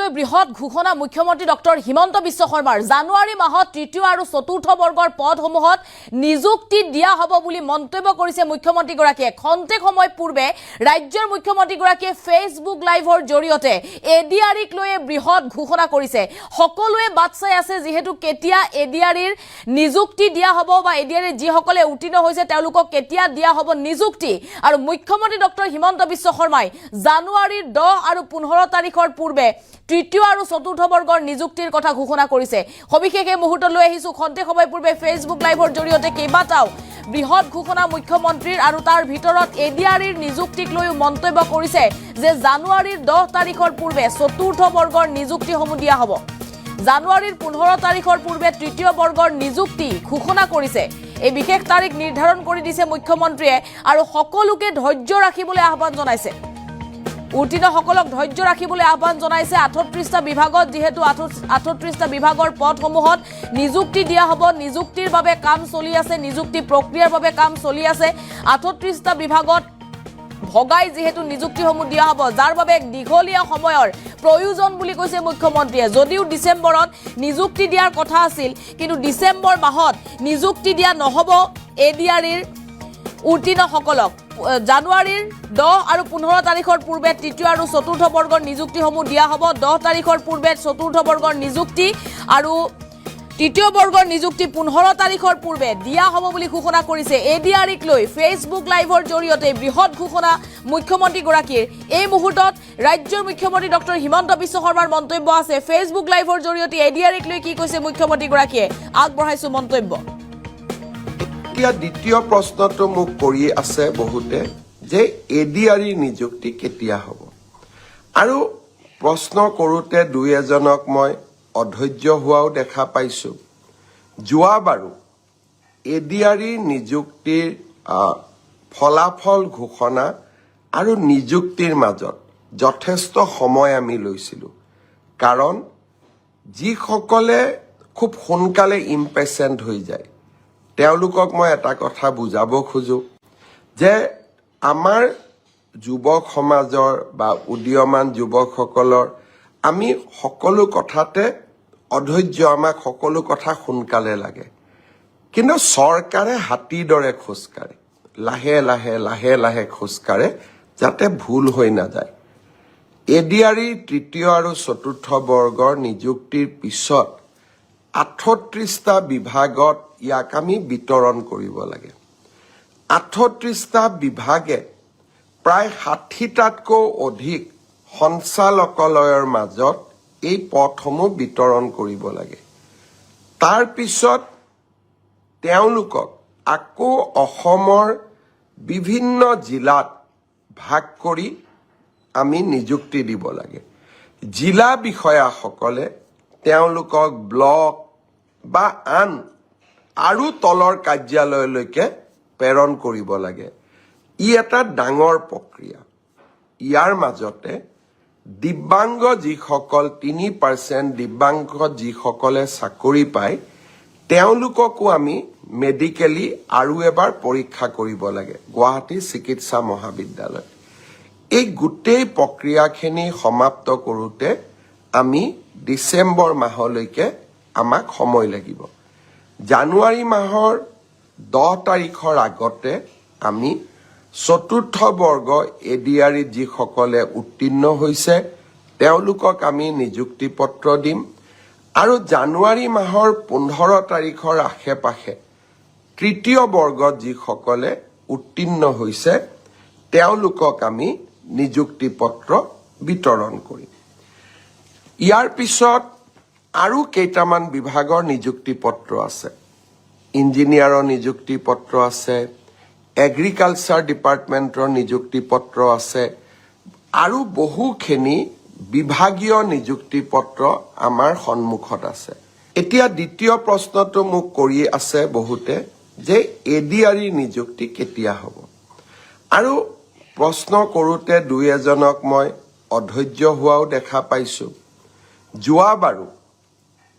লৈ বৃহৎ ঘোষণা মুখ্যমন্ত্ৰী ডক্টৰ হিমন্ত বিশ্ব শৰ্মাৰ জানুৱাৰী মাহত তৃতীয় আৰু চতুৰ্থ বৰ্গৰ পদসমূহত নিযুক্তি দিয়া হ'ব বুলি মন্তব্য কৰিছে মুখ্যমন্ত্ৰীগৰাকীয়ে খন্তেক সময় পূৰ্বে ৰাজ্যৰ মুখ্যমন্ত্ৰীগৰাকীয়ে ফেচবুক লাইভৰ জৰিয়তে এডিআৰিক লৈ বৃহৎ ঘোষণা কৰিছে সকলোৱে বাট চাই আছে যেহেতু কেতিয়া এডিআৰিৰ নিযুক্তি দিয়া হ'ব বা এডিআৰিৰ যিসকলে উত্তীৰ্ণ হৈছে তেওঁলোকক কেতিয়া দিয়া হ'ব নিযুক্তি আৰু মুখ্যমন্ত্ৰী ডক্টৰ হিমন্ত বিশ্ব শৰ্মাই জানুৱাৰীৰ 10 আৰু 15 তাৰিখৰ পূৰ্বে তৃতীয় আৰু চতুৰ্থ বৰ্গৰ নিযুক্তিৰ কথা ঘোষণা কৰিছে সবিশেষে মুহূৰ্ত লৈ আহিছো খন্তে সময় পূৰ্বে ফেচবুক লাইভৰ জৰিয়তে কেইবাটাও বৃহৎ ঘোষণা মুখ্যমন্ত্ৰীৰ আৰু তাৰ ভিতৰত এডিআৰিৰ নিযুক্তিক লৈ মন্তব্য কৰিছে যে জানুৱাৰীৰ 10 তাৰিখৰ পূৰ্বে চতুৰ্থ বৰ্গৰ নিযুক্তিসমূহ দিয়া হ'ব জানুৱাৰীৰ 15 তাৰিখৰ পূৰ্বে তৃতীয় বৰ্গৰ নিযুক্তি ঘোষণা কৰিছে এই বিশেষ তাৰিখ নিৰ্ধাৰণ কৰি দিছে মুখ্যমন্ত্ৰীয়ে আৰু সকলোকে ধৈৰ্য ৰাখিবলৈ আহ্বান জনাইছে উত্তীৰ্ণসকলক ধৈৰ্য ৰাখিবলৈ আহ্বান জনাইছে 38টা বিভাগত যেহেতু 38টা বিভাগৰ পদসমূহত নিযুক্তি দিয়া হ'ব নিযুক্তিৰ বাবে কাম চলি আছে নিযুক্তি প্ৰক্ৰিয়াৰ বাবে কাম চলি আছে 38টা বিভাগত ভগাই যেহেতু নিযুক্তিসমূহ দিয়া হ'ব যাৰ বাবে দীঘলীয়া সময়ৰ প্ৰয়োজন বুলি কৈছে মুখ্যমন্ত্ৰীয়ে যদিও ডিসেম্বৰত নিযুক্তি দিয়াৰ কথা আছিল কিন্তু ডিসেম্বৰ মাহত নিযুক্তি দিয়া নহব এডিআৰিৰ উত্তীৰ্ণসকলক জানুৱাৰীৰ 10 আৰু 15 তাৰিখৰ পূৰ্বে তৃতীয় আৰু চতুৰ্থ বৰ্গৰ নিযুক্তিসমূহ দিয়া হ'ব 10 তাৰিখৰ পূৰ্বে চতুৰ্থ বৰ্গৰ নিযুক্তি আৰু তৃতীয় বৰ্গৰ নিযুক্তি 15 তাৰিখৰ পূৰ্বে দিয়া হ'ব বুলি ঘোষণা কৰিছে এডিআৰিক লৈ ফেচবুক লাইভৰ জৰিয়তে বৃহৎ ঘোষণা মুখ্যমন্ত্ৰীগৰাকীৰ এই মুহূৰ্তত ৰাজ্যৰ মুখ্যমন্ত্ৰী ডক্টৰ হিমন্ত বিশ্ব শৰ্মাৰ মন্তব্য আছে ফেচবুক লাইভৰ জৰিয়তে এডিআৰিক লৈ কি কৈছে মুখ্যমন্ত্ৰীগৰাকীয়ে আগবঢ়াইছো মন্তব্য দ্বিতীয় প্ৰশ্নটো মোক কৰি আছে বহুতে যে এডিআৰি নিযুক্তি কেতিয়া হ'ব আৰু প্ৰশ্ন কৰোতে দুই এজনক মই অধৈৰ্য হোৱাও দেখা পাইছো যোৱাবাৰো এডিআৰি নিযুক্তিৰ ফলাফল ঘোষণা আৰু নিযুক্তিৰ মাজত যথেষ্ট সময় আমি লৈছিলো কাৰণ যিসকলে খুব সোনকালে ইম্পেচেণ্ট হৈ যায় তেওঁলোকক মই এটা কথা বুজাব খোজো যে আমাৰ যুৱক সমাজৰ বা উদীয়মান যুৱকসকলৰ আমি সকলো কথাতে অধৈৰ্য আমাক সকলো কথা সোনকালে লাগে কিন্তু চৰকাৰে হাতীৰ দৰে খোজকাঢ়ে লাহে লাহে লাহে লাহে খোজকাঢ়ে যাতে ভুল হৈ নাযায় এডিআৰি তৃতীয় আৰু চতুৰ্থ বৰ্গৰ নিযুক্তিৰ পিছত 38টা বিভাগত ইয়াক আমি বিতৰণ কৰিব লাগে 38টা বিভাগে প্ৰায় 60টাতকৈ অধিক সঞ্চালকালয়ৰ মাজত এই পদসমূহ বিতৰণ কৰিব লাগে তাৰ পিছত তেওঁলোকক আকৌ অসমৰ বিভিন্ন জিলাত ভাগ কৰি আমি নিযুক্তি দিব লাগে জিলা বিষয়াসকলে তেওঁলোকক ব্লক বা আন আৰু তলৰ কাৰ্যালয়লৈকে প্ৰেৰণ কৰিব লাগে ই এটা ডাঙৰ প্ৰক্ৰিয়া ইয়াৰ মাজতে দিব্যাংগ যিসকল 3% দিব্যাংগ যিসকলে চাকৰি পায় তেওঁলোককো আমি মেডিকেলি আৰু এবাৰ পৰীক্ষা কৰিব লাগে গুৱাহাটী চিকিৎসা মহাবিদ্যালয় এই গোটেই প্ৰক্ৰিয়াখিনি সমাপ্ত কৰোতে আমি ডিসেম্বৰ মাহলৈকে আমাক সময় লাগিব জানুৱাৰী মাহৰ 10 তাৰিখৰ আগতে আমি চতুৰ্থ বৰ্গ এডিআৰি যিসকলে উত্তীৰ্ণ হৈছে তেওঁলোকক আমি নিযুক্তি পত্ৰ দিম আৰু জানুৱাৰী মাহৰ 15 তাৰিখৰ আশে-পাশে তৃতীয় বৰ্গত যিসকলে উত্তীৰ্ণ হৈছে তেওঁলোকক আমি নিযুক্তি পত্ৰ বিতৰণ কৰিম ইয়াৰ পিছত আৰু কেইটামান বিভাগৰ নিযুক্তি পত্ৰ আছে ইঞ্জিনিয়াৰৰ নিযুক্তি পত্ৰ আছে এগ্ৰিকালচাৰ ডিপাৰ্টমেণ্টৰ নিযুক্তি পত্ৰ আছে আৰু বহুখিনি বিভাগীয় নিযুক্তি পত্ৰ আমাৰ সন্মুখত আছে এতিয়া দ্বিতীয় প্ৰশ্নটো মোক কৰি আছে বহুতে যে এডিআৰি নিযুক্তি কেতিয়া হ'ব আৰু প্ৰশ্ন কৰোতে দুই এজনক মই অধৈৰ্য হোৱাও দেখা পাইছো যোৱাবাৰো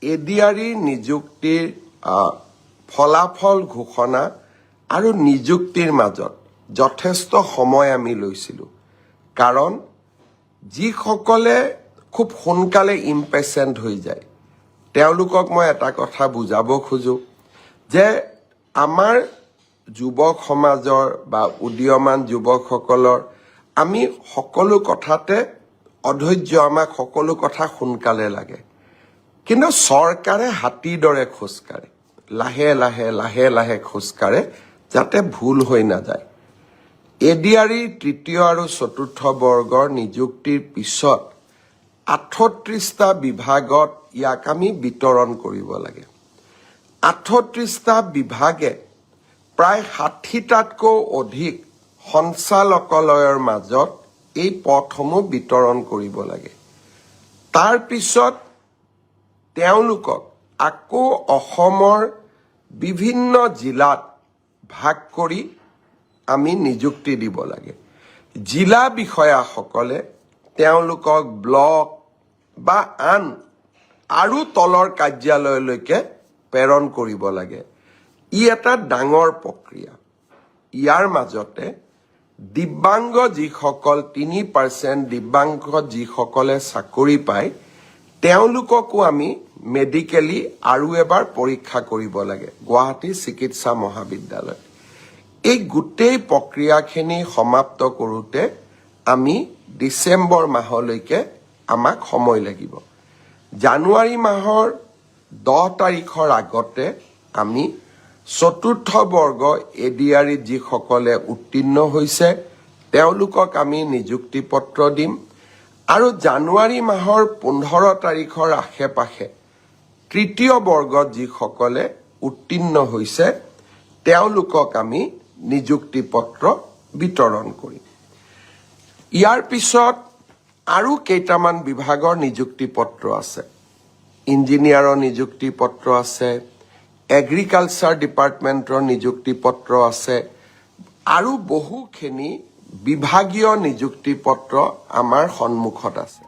এডিআৰি নিযুক্তিৰ ফলাফল ঘোষণা আৰু নিযুক্তিৰ মাজত যথেষ্ট সময় আমি লৈছিলো কাৰণ যিসকলে খুব সোনকালে ইম্পেচেণ্ট হৈ যায় তেওঁলোকক মই এটা কথা বুজাব খোজো যে আমাৰ যুৱক সমাজৰ বা উদীয়মান যুৱকসকলৰ আমি সকলো কথাতে অধৈৰ্য আমাক সকলো কথা সোনকালে লাগে কিন্তু চৰকাৰে হাতীৰ দৰে খোজকাঢ়ে লাহে লাহে লাহে লাহে খোজকাঢ়ে যাতে ভুল হৈ নাযায় এডিআৰই তৃতীয় আৰু চতুৰ্থ বৰ্গৰ নিযুক্তিৰ পিছত 38টা বিভাগত ইয়াক আমি বিতৰণ কৰিব লাগে 38টা বিভাগে প্ৰায় 60টাতকৈ অধিক সঞ্চালকালয়ৰ মাজত এই পদসমূহ বিতৰণ কৰিব লাগে তাৰ পিছত তেওঁলোকক আকৌ অসমৰ বিভিন্ন জিলাত ভাগ কৰি আমি নিযুক্তি দিব লাগে জিলা বিষয়াসকলে তেওঁলোকক ব্লক বা আন আৰু তলৰ কাৰ্যালয়লৈকে প্ৰেৰণ কৰিব লাগে ই এটা ডাঙৰ প্ৰক্ৰিয়া ইয়াৰ মাজতে দিব্যাংগ যিসকল 3% দিব্যাংগ যিসকলে চাকৰি পায় তেওঁলোককো আমি মেডিকেলি আৰু এবাৰ পৰীক্ষা কৰিব লাগে গুৱাহাটী চিকিৎসা মহাবিদ্যালয় এই গোটেই প্ৰক্ৰিয়াখিনি সমাপ্ত কৰোঁতে আমি ডিচেম্বৰ মাহলৈকে আমাক সময় লাগিব জানুৱাৰী মাহৰ 10 তাৰিখৰ আগতে আমি চতুৰ্থ বৰ্গ এডিআৰই যিসকলে উত্তীৰ্ণ হৈছে তেওঁলোকক আমি নিযুক্তি পত্ৰ দিম আৰু জানুৱাৰী মাহৰ 15 তাৰিখৰ আশে-পাশে তৃতীয় বৰ্গত যিসকলে উত্তীৰ্ণ হৈছে তেওঁলোকক আমি নিযুক্তি পত্ৰ বিতৰণ কৰিম ইয়াৰ পিছত আৰু কেইটামান বিভাগৰ নিযুক্তি পত্ৰ আছে ইঞ্জিনিয়াৰৰ নিযুক্তি পত্ৰ আছে এগ্ৰিকালচাৰ ডিপাৰ্টমেণ্টৰ নিযুক্তি পত্ৰ আছে আৰু বহুখিনি বিভাগীয় নিযুক্তি পত্ৰ আমাৰ সন্মুখত আছে